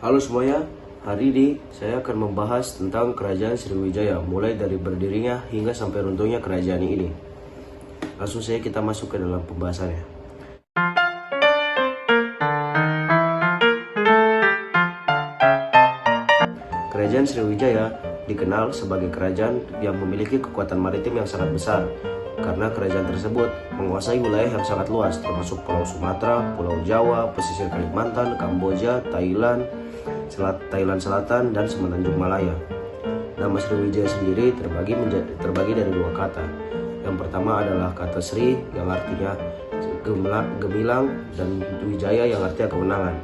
Halo semuanya, hari ini saya akan membahas tentang Kerajaan Sriwijaya, mulai dari berdirinya hingga sampai runtuhnya kerajaan ini. Langsung saja kita masuk ke dalam pembahasannya. Kerajaan Sriwijaya dikenal sebagai kerajaan yang memiliki kekuatan maritim yang sangat besar, karena kerajaan tersebut menguasai wilayah yang sangat luas, termasuk Pulau Sumatera, Pulau Jawa, pesisir Kalimantan, Kamboja, Thailand Selatan, dan Semenanjung Malaya. Nama Sriwijaya sendiri terbagi dari dua kata. Yang pertama adalah kata Sri yang artinya gemilang dan Wijaya yang artinya kemenangan.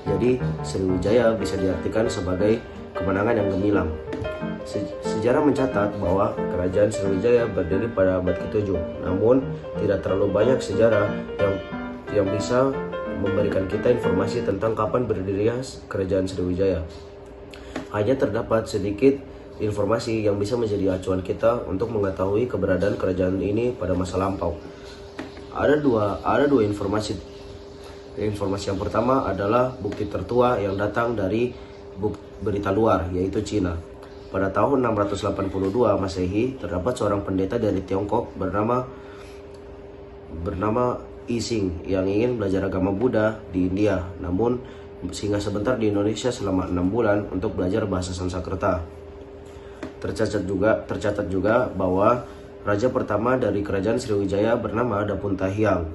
Jadi Sriwijaya bisa diartikan sebagai kemenangan yang gemilang. Sejarah mencatat bahwa kerajaan Sriwijaya berdiri pada abad ke-7, namun tidak terlalu banyak sejarah yang bisa memberikan kita informasi tentang kapan berdirinya kerajaan Sriwijaya. Hanya terdapat sedikit informasi yang bisa menjadi acuan kita untuk mengetahui keberadaan kerajaan ini pada masa lampau. Ada dua informasi. Informasi yang pertama adalah bukti tertua yang datang dari berita luar, yaitu Cina. Pada tahun 682 Masehi, terdapat seorang pendeta dari Tiongkok bernama Ising yang ingin belajar agama Buddha di India, namun singgah sebentar di Indonesia selama 6 bulan untuk belajar bahasa Sanskerta. Tercatat juga bahwa raja pertama dari kerajaan Sriwijaya bernama Dapun Tahiang.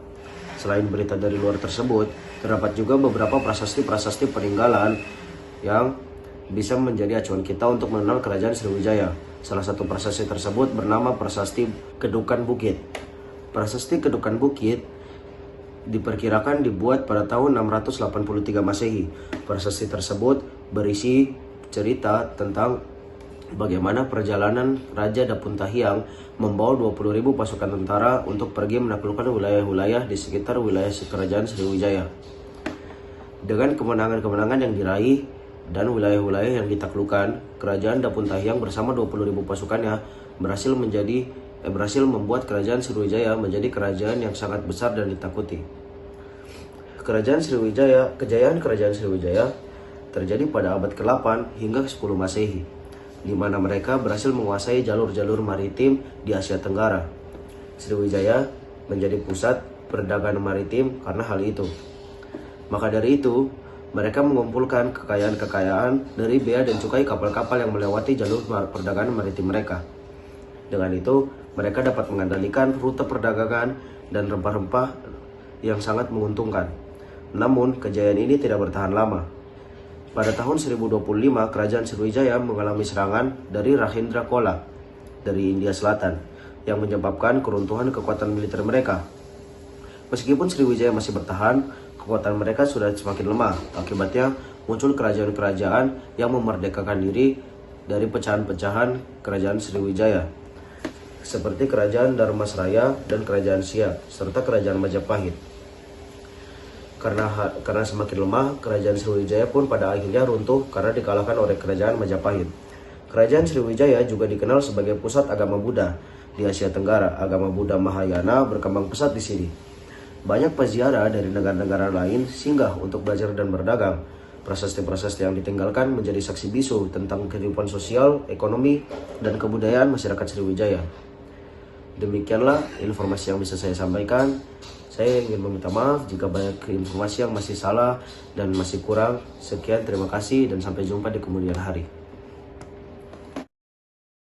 Selain berita dari luar tersebut, terdapat juga beberapa prasasti peninggalan yang bisa menjadi acuan kita untuk mengenal kerajaan Sriwijaya. Salah satu prasasti tersebut bernama Prasasti Kedukan Bukit. Prasasti Kedukan Bukit diperkirakan dibuat pada tahun 683 Masehi. Prasasti tersebut berisi cerita tentang bagaimana perjalanan Raja Dapun Tahiang membawa 20.000 pasukan tentara untuk pergi menaklukkan wilayah-wilayah di sekitar wilayah kerajaan Sriwijaya. Dengan kemenangan-kemenangan yang diraih dan wilayah-wilayah yang ditaklukkan, kerajaan Dapun Tahiang bersama 20.000 pasukannya berhasil membuat kerajaan Sriwijaya menjadi kerajaan yang sangat besar dan ditakuti. Kejayaan kerajaan Sriwijaya terjadi pada abad ke-8 hingga ke-10 Masehi, di mana mereka berhasil menguasai jalur-jalur maritim di Asia Tenggara. Sriwijaya menjadi pusat perdagangan maritim karena hal itu. Maka dari itu, mereka mengumpulkan kekayaan-kekayaan dari bea dan cukai kapal-kapal yang melewati jalur perdagangan maritim mereka. Dengan itu, mereka dapat mengendalikan rute perdagangan dan rempah-rempah yang sangat menguntungkan. Namun, kejayaan ini tidak bertahan lama. Pada tahun 1025, kerajaan Sriwijaya mengalami serangan dari Rahendra Chola dari India Selatan yang menyebabkan keruntuhan kekuatan militer mereka. Meskipun Sriwijaya masih bertahan, kekuatan mereka sudah semakin lemah. Akibatnya, muncul kerajaan-kerajaan yang memerdekakan diri dari pecahan-pecahan kerajaan Sriwijaya, seperti kerajaan Dharmasraya dan kerajaan Siak, serta kerajaan Majapahit. Karena semakin lemah, kerajaan Sriwijaya pun pada akhirnya runtuh karena dikalahkan oleh kerajaan Majapahit. Kerajaan Sriwijaya juga dikenal sebagai pusat agama Buddha di Asia Tenggara. Agama Buddha Mahayana berkembang pesat di sini. Banyak peziarah dari negara-negara lain singgah untuk belajar dan berdagang. Prasasti-prasasti yang ditinggalkan menjadi saksi bisu tentang kehidupan sosial, ekonomi, dan kebudayaan masyarakat Sriwijaya. Demikianlah informasi yang bisa saya sampaikan. Saya ingin meminta maaf jika banyak informasi yang masih salah dan masih kurang. Sekian, terima kasih dan sampai jumpa di kemudian hari.